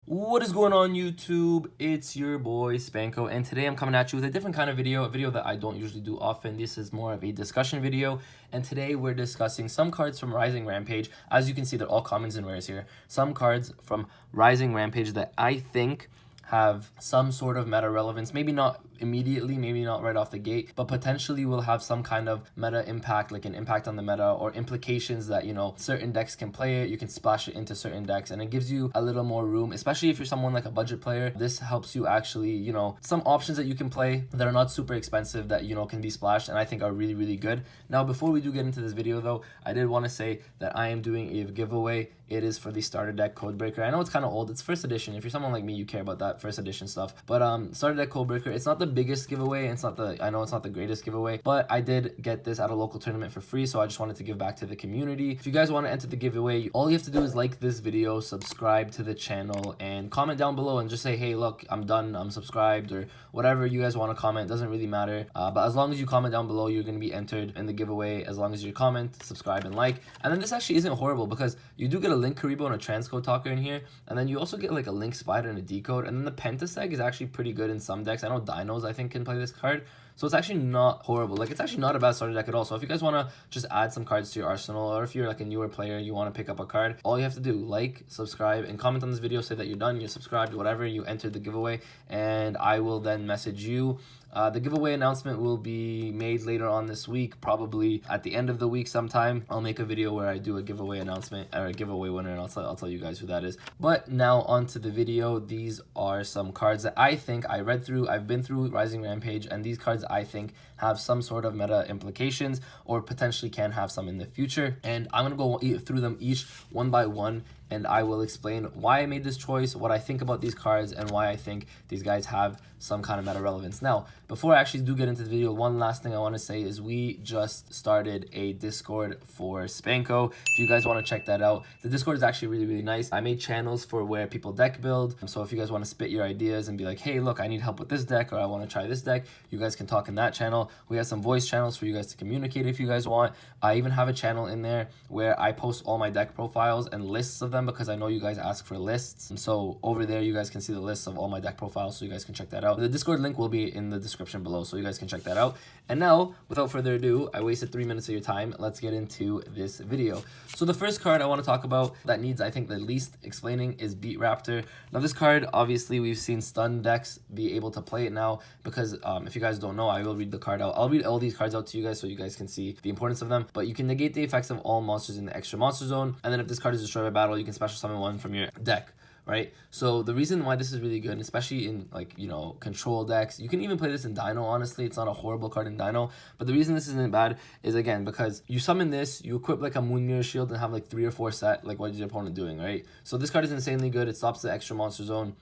What is going on YouTube? It's your boy Spanko, and today I'm coming at you with a different kind of video, a video that I don't usually do often. This is more of a discussion video, and today we're discussing some cards from Rising Rampage. As you can see, they're all commons and rares here. Some cards from Rising Rampage that I think have some sort of meta relevance, maybe not immediately, maybe not right off the gate, but potentially will have some kind of meta impact, like an impact on the meta or implications that, you know, certain decks can play it, you can splash it into certain decks, and it gives you a little more room, especially if you're someone like a budget player. This helps you actually, you know, some options that you can play that are not super expensive that, you know, can be splashed and I think are really, really good. Now, before we do get into this video though, I did want to say that I am doing a giveaway. It is for the starter deck Codebreaker. I know it's kind of old, it's first edition. If you're someone like me, you care about that first edition stuff. But starter deck Codebreaker, it's not the biggest giveaway, it's not the, I know it's not the greatest giveaway, but I did get this at a local tournament for free, so I just wanted to give back to the community. If you guys want to enter the giveaway, all you have to do is like this video, subscribe to the channel, and comment down below and just say, hey, look, I'm done, I'm subscribed, or whatever you guys want to comment. It doesn't really matter, but as long as you comment down below, you're going to be entered in the giveaway as long as you comment, subscribe, and like. And then this actually isn't horrible because you do get a Link Karibo and a transcode talker in here, and then you also get like a Link Spider and a decode, and then the Pentaseg is actually pretty good in some decks. I know Dinos, I think, can play this card, so it's actually not horrible. Like, it's actually not a bad starter deck at all. So if you guys want to just add some cards to your arsenal, or if you're like a newer player, you want to pick up a card, all you have to do, like, subscribe, and comment on this video, say that you're done, you're subscribed, whatever, you entered the giveaway, and I will then message you. The giveaway announcement will be made later on this week, probably at the end of the week sometime. I'll make a video where I do a giveaway announcement, or a giveaway winner, and I'll tell you guys who that is. But now on to the video. These are some cards that I think I read through. I've been through Rising Rampage, and these cards I think have some sort of meta implications, or potentially can have some in the future. And I'm going to go through them each one by one, and I will explain why I made this choice, what I think about these cards, and why I think these guys have some kind of meta relevance. Now, before I actually do get into the video, one last thing I want to say is we just started a Discord for Spanko. If you guys want to check that out, the Discord is actually really, really nice. I made channels for where people deck build. So if you guys want to spit your ideas and be like, hey, look, I need help with this deck, or I want to try this deck, you guys can talk in that channel. We have some voice channels for you guys to communicate if you guys want. I even have a channel in there where I post all my deck profiles and lists of them, because I know you guys ask for lists. And so over there, you guys can see the lists of all my deck profiles, so you guys can check that out. The Discord link will be in the description below, so you guys can check that out. And now, without further ado, I wasted 3 minutes of your time. Let's get into this video. So the first card I want to talk about that needs, I think, the least explaining is Beat Raptor. Now this card, obviously, we've seen stun decks be able to play it now, because if you guys don't know, I will read the card out. I'll read all these cards out to you guys so you guys can see the importance of them. But you can negate the effects of all monsters in the extra monster zone, and then if this card is destroyed by battle, you can special summon one from your deck. Right? So the reason why this is really good, especially in, like, you know, control decks, you can even play this in Dino, honestly. It's not a horrible card in Dino, but the reason this isn't bad is, again, because you summon this, you equip like a Moon Mirror Shield and have like 3 or 4 set, like what is your opponent doing, right? So this card is insanely good. It stops the extra monster zone.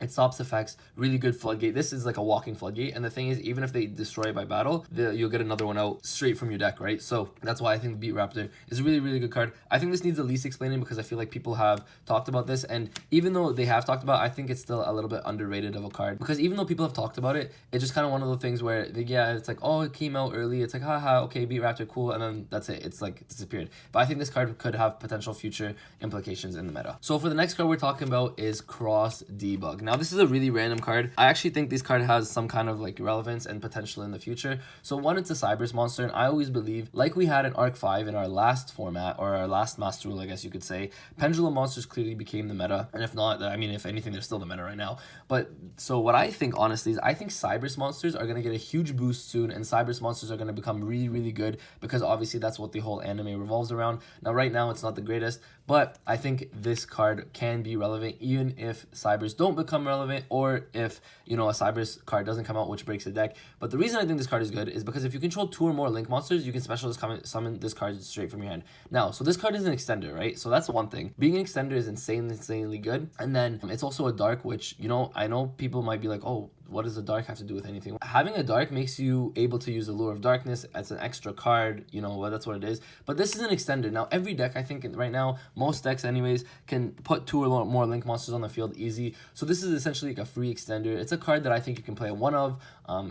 It stops effects, really good floodgate. This is like a walking floodgate, and the thing is, even if they destroy it by battle, you'll get another one out straight from your deck, right? So that's why I think Beat Raptor is a really, really good card. I think this needs the least explaining because I feel like people have talked about this, and even though they have talked about it, I think it's still a little bit underrated of a card, because even though people have talked about it, it's just kind of one of the things where, yeah, it's like, oh, it came out early, it's like, haha, okay, Beat Raptor, cool, and then that's it. It's like disappeared. But I think this card could have potential future implications in the meta. So for the next card we're talking about is Cross Debug. Now this is a really random card. I actually think this card has some kind of like relevance and potential in the future. So one, it's a Cybers monster, and I always believe, like we had in Arc 5 in our last format, or our last Master Rule, I guess you could say, Pendulum monsters clearly became the meta, and if not, I mean, if anything, they're still the meta right now. But so what I think, honestly, is I think Cybers monsters are going to get a huge boost soon, and Cybers monsters are going to become really, really good, because obviously that's what the whole anime revolves around. Now right now it's not the greatest, but I think this card can be relevant even if Cybers don't become relevant, or if, you know, a Cybers card doesn't come out, which breaks the deck. But the reason I think this card is good is because if you control 2 or more Link monsters, you can special summon this card straight from your hand. Now, so this card is an extender, right? So that's one thing. Being an extender is insanely good. And then it's also a dark, which, you know, I know people might be like, oh, what does the dark have to do with anything? Having a dark makes you able to use the Lure of Darkness. It's an extra card, you know, well, that's what it is. But this is an extender. Now, every deck, I think right now, most decks anyways, can put 2 or more Link monsters on the field easy. So this is essentially like a free extender. It's a card that I think you can play one of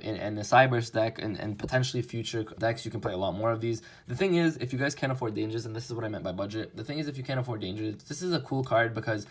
in the Cybers deck, and potentially future decks, you can play a lot more of these. The thing is, if you guys can't afford dangers, and this is what I meant by budget, the thing is, if you can't afford dangers, this is a cool card because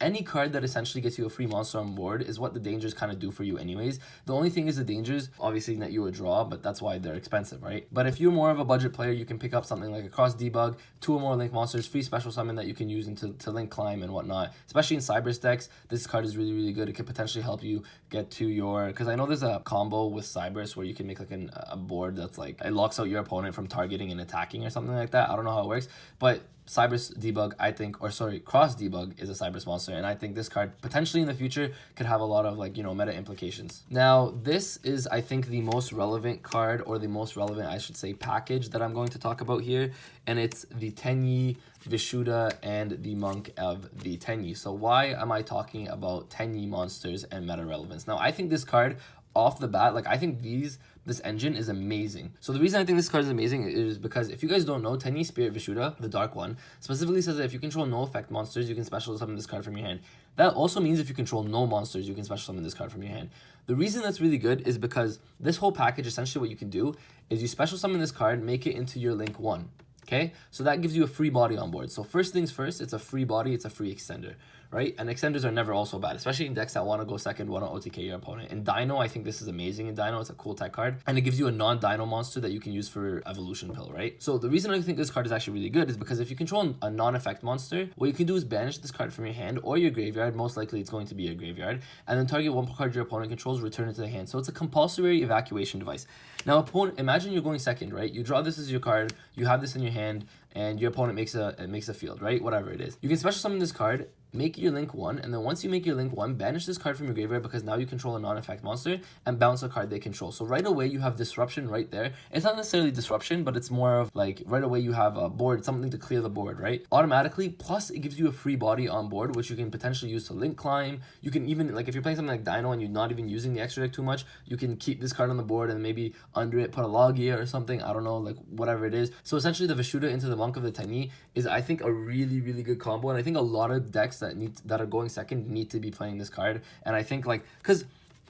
any card that essentially gets you a free monster on board is what the dangers kind of do for you anyways. The only thing is the dangers obviously net you a draw, but that's why they're expensive, right? But if you're more of a budget player, you can pick up something like a cross debug, 2 or more link monsters, free special summon that you can use to link climb and whatnot. Especially in Cyber's decks, this card is really, really good. It could potentially help you get to your, because I know there's a combo with Cyber's where you can make like a board that's like, it locks out your opponent from targeting and attacking or something like that. I don't know how it works, but Cyber's Debug, I think, or sorry, Cross Debug is a Cyber's monster, and I think this card potentially in the future could have a lot of like, you know, meta implications. Now, this is, I think, the most relevant card, or the most relevant, I should say, package that I'm going to talk about here, and it's the Tenyi, Vishuddha, and the Monk of the Tenyi. So why am I talking about Tenyi monsters and meta relevance? Now, I think this card, off the bat, like I think this engine is amazing. So the reason I think this card is amazing is because if you guys don't know, Tenyi Spirit Vishuddha, the dark one, specifically says that if you control no effect monsters, you can special summon this card from your hand. That also means if you control no monsters, you can special summon this card from your hand. The reason that's really good is because this whole package, essentially what you can do is you special summon this card, make it into your link 1. Okay, so that gives you a free body on board. So first things first, it's a free body, it's a free extender, right? And extenders are never also bad, especially in decks that want to go second, want to OTK your opponent. In Dino, I think this is amazing. In Dino, it's a cool tech card, and it gives you a non-Dino monster that you can use for Evolution Pill, right? So the reason I think this card is actually really good is because if you control a non-effect monster, what you can do is banish this card from your hand or your graveyard. Most likely it's going to be a graveyard, and then target one card your opponent controls, return it to the hand. So it's a compulsory evacuation device. Now, opponent, imagine you're going second, right? You draw this as your card, you have this in your hand, and your opponent makes a field, right? Whatever it is. You can special summon this card, make your link 1, and then once you make your link 1, banish this card from your graveyard because now you control a non-effect monster, and bounce a card they control. So right away you have disruption right there. It's not necessarily disruption, but it's more of like right away you have a board, something to clear the board, right? Automatically, plus it gives you a free body on board, which you can potentially use to link climb. You can even, like if you're playing something like Dino and you're not even using the extra deck too much, you can keep this card on the board and maybe under it put a Logia or something, I don't know, like whatever it is. So essentially the Vishuddha into the Monk of the Tenyi is, I think, a really, really good combo, and I think a lot of decks that are going second need to be playing this card. And I think like, because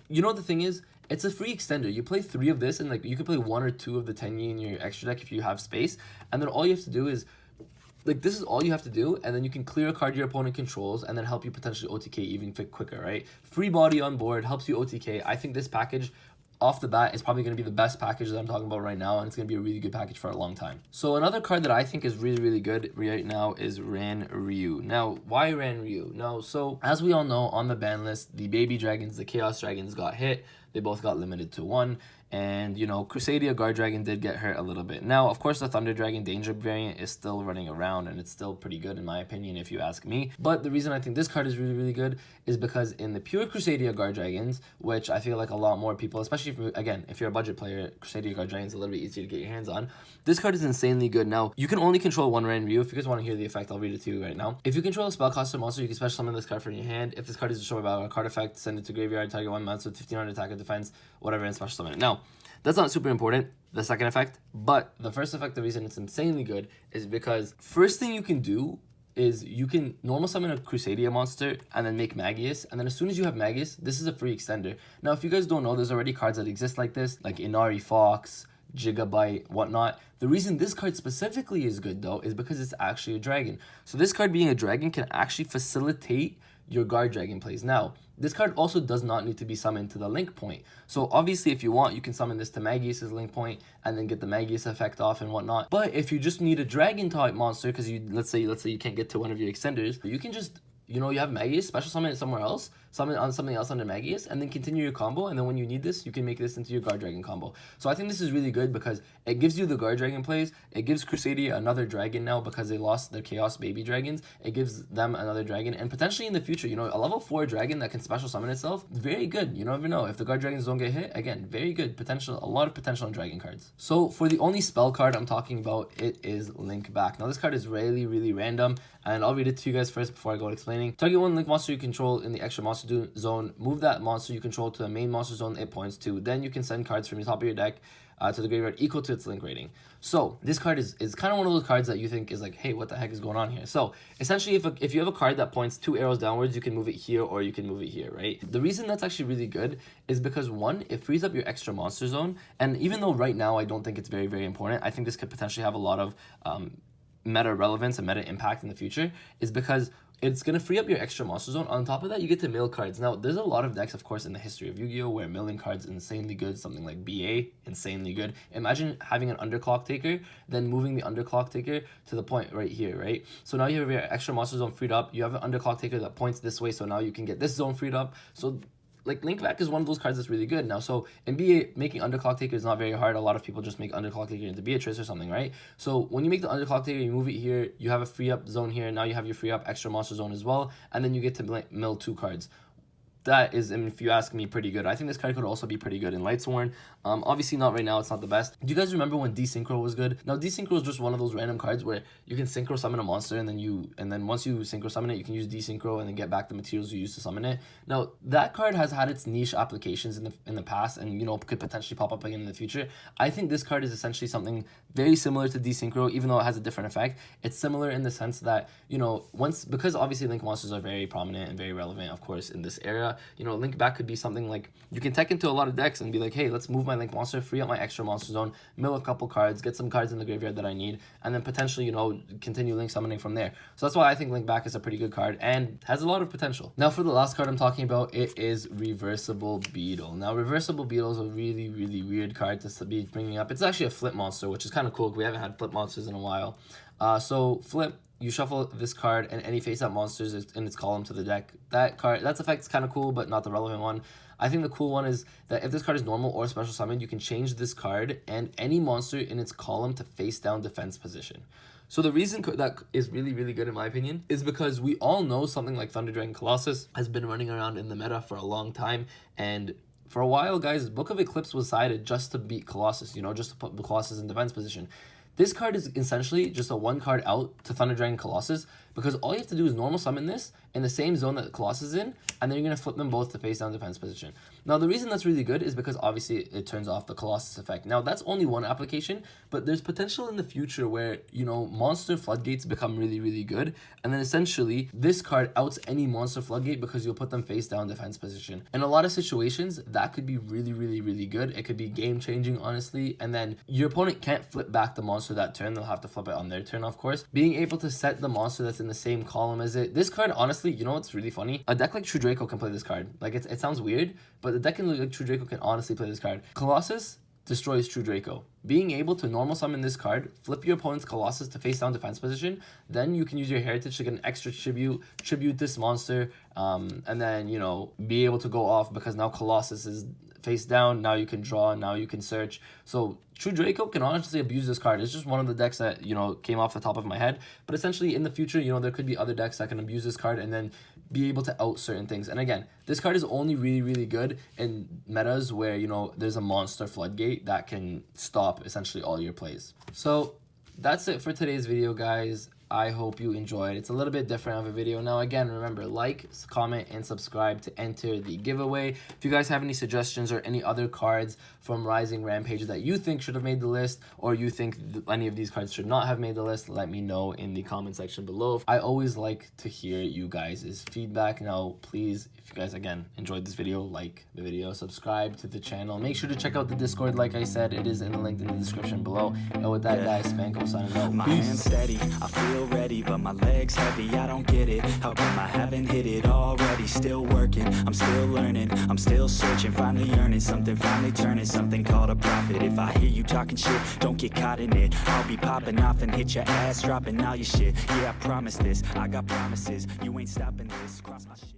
you know the thing is, it's a free extender. You play 3 of this, and like you can play 1 or 2 of the Tenyi in your extra deck if you have space, and then all you have to do is like, this is all you have to do, and then you can clear a card your opponent controls and then help you potentially OTK even quicker, right? Free body on board helps you OTK. I think this package off the bat is probably going to be the best package that I'm talking about right now, and it's going to be a really good package for a long time. So another card that I think is really, really good right now is Rann Ryu. Now, why Rann Ryu? Now, so as we all know, on the ban list, the baby dragons, the chaos dragons got hit. They both got limited to 1. And, you know, Crusadia Guard Dragon did get hurt a little bit. Now, of course, the Thunder Dragon Danger variant is still running around, and it's still pretty good in my opinion, if you ask me. But the reason I think this card is really, really good is because in the pure Crusadia Guard Dragons, which I feel like a lot more people, especially if, again, if you're a budget player, Crusadia Guard Dragon is a little bit easier to get your hands on. This card is insanely good. Now, you can only control 1 Rann Ryu. If you guys want to hear the effect, I'll read it to you right now. If you control a spellcaster monster, you can special summon this card from your hand. If this card is destroyed by a card effect, send it to graveyard, target 1 monster with 1500 attack or defense, whatever, and special summon it. Now, that's not super important, the second effect, but the first effect, the reason it's insanely good is because first thing you can do is you can normal summon a Crusadia monster and then make Magius, and then as soon as you have Magius, this is a free extender. Now, if you guys don't know, there's already cards that exist like this, like Inari Fox, Gigabyte, whatnot. The reason this card specifically is good, though, is because it's actually a dragon. So this card being a dragon can actually facilitate your guard dragon plays. Now, this card also does not need to be summoned to the link point. So obviously, if you want, you can summon this to Magius's link point and then get the Magius effect off and whatnot. But if you just need a dragon type monster, because you let's say you can't get to one of your extenders, you can just, you know, you have Magius, special summon it somewhere else, summon it on something else under Magius, and then continue your combo, and then when you need this, you can make this into your Guard Dragon combo. So I think this is really good because it gives you the Guard Dragon plays, it gives Crusadia another dragon now because they lost their Chaos Baby Dragons, it gives them another dragon, and potentially in the future, you know, a level 4 dragon that can special summon itself, very good, you never know. If the Guard Dragons don't get hit, again, very good potential, a lot of potential in dragon cards. So for the only spell card I'm talking about, it is Linkback. Now this card is really, really random, and I'll read it to you guys first before I go explaining. Target 1 link monster you control in the extra monster zone, move that monster you control to a main monster zone it points to. Then you can send cards from your top of your deck to the graveyard equal to its link rating. So this card is kind of one of those cards that you think is like, hey, what the heck is going on here? So essentially, if you have a card that points 2 arrows downwards, you can move it here or you can move it here, right? The reason that's actually really good is because 1, it frees up your extra monster zone. And even though right now I don't think it's very, very important, I think this could potentially have a lot of meta relevance and meta impact in the future, is because it's going to free up your extra monster zone. On top of that, you get to mill cards. Now, there's a lot of decks, of course, in the history of Yu-Gi-Oh! Where milling cards insanely good, something like BA, insanely good. Imagine having an underclock taker, then moving the underclock taker to the point right here, right? So now you have your extra monster zone freed up. You have an underclock taker that points this way, so now you can get this zone freed up. So like Linkback is one of those cards that's really good. Now, so in BA, making underclock taker is not very hard. A lot of people just make underclock taker into Beatrice or something, right? So when you make the underclock taker, you move it here, you have a free up zone here. Now you have your free up extra monster zone as well, and then you get to mill 2 cards. That is, and if you ask me, pretty good. I think this card could also be pretty good in Lightsworn. Obviously not right now, it's not the best. Do you guys remember when Desynchro was good? Now Desynchro is just one of those random cards where you can synchro summon a monster, and then once you synchro summon it, you can use Desynchro and then get back the materials you used to summon it. Now that card has had its niche applications in the past, and you know, could potentially pop up again in the future. I think this card is essentially something very similar to Desynchro, even though it has a different effect. It's similar in the sense that, you know, because obviously Link monsters are very prominent and very relevant, of course, in this era. You know, Linkback could be something like you can tech into a lot of decks and be like, hey, let's move my Link monster, free up my extra monster zone, mill a couple cards, get some cards in the graveyard that I need, and then potentially, you know, continue Link summoning from there. So that's why I think Linkback is a pretty good card and has a lot of potential. Now for the last card I'm talking about, it is Reversible Beetle. Now Reversible Beetle is a really, really weird card to be bringing up. It's actually a flip monster, which is kind of cool. We haven't had flip monsters in a while. So flip, you shuffle this card and any face-up monsters in its column to the deck. That's effect is kind of cool, but not the relevant one. I think the cool one is that if this card is normal or special summon, you can change this card and any monster in its column to face-down defense position. So the reason that is really, really good in my opinion is because we all know something like Thunder Dragon Colossus has been running around in the meta for a long time, and for a while, guys, Book of Eclipse was sided just to beat Colossus, you know, just to put the Colossus in defense position. This card is essentially just a 1 card out to Thunder Dragon Colossus, because all you have to do is normal summon this in the same zone that Colossus is in, and then you're going to flip them both to face down defense position. Now, the reason that's really good is because obviously it turns off the Colossus effect. Now, that's only one application, but there's potential in the future where, you know, monster floodgates become really, really good, and then essentially this card outs any monster floodgate because you'll put them face down defense position. In a lot of situations, that could be really, really, really good. It could be game changing, honestly, and then your opponent can't flip back the monster that turn. They'll have to flip it on their turn, of course. Being able to set the monster that's in the same column as it. This card, honestly, you know what's really funny? A deck like True Draco can play this card. Like, it sounds weird, but the deck like True Draco can honestly play this card. Colossus destroys True Draco. Being able to normal summon this card, flip your opponent's Colossus to face down defense position, then you can use your heritage to get an extra tribute this monster, and then, you know, be able to go off because now Colossus is face down. Now you can draw, now you can search. So True Draco can honestly abuse this card. It's just one of the decks that, you know, came off the top of my head, but essentially in the future, you know, there could be other decks that can abuse this card and then be able to out certain things. And again, this card is only really, really good in metas where, you know, there's a monster floodgate that can stop essentially all your plays. So that's it for today's video, guys. I hope you enjoyed. It's a little bit different of a video. Now, again, remember, like, comment, and subscribe to enter the giveaway. If you guys have any suggestions or any other cards from Rising Rampage that you think should have made the list, or you think any of these cards should not have made the list, let me know in the comment section below. I always like to hear you guys' feedback. Now, please, if you guys, again, enjoyed this video, like the video, subscribe to the channel. Make sure to check out the Discord. Like I said, it is in the link in the description below. And with that, guys, Spanko signing out. My hands steady, I feel ready, but my legs heavy, I don't get it. How come I haven't hit it already? Still working, I'm still learning, I'm still searching, finally earning something, finally turning something called a profit. If I hear you talking shit, don't get caught in it. I'll be popping off and hit your ass, dropping all your shit. Yeah, I promise this, I got promises, you ain't stopping this. Cross my shit.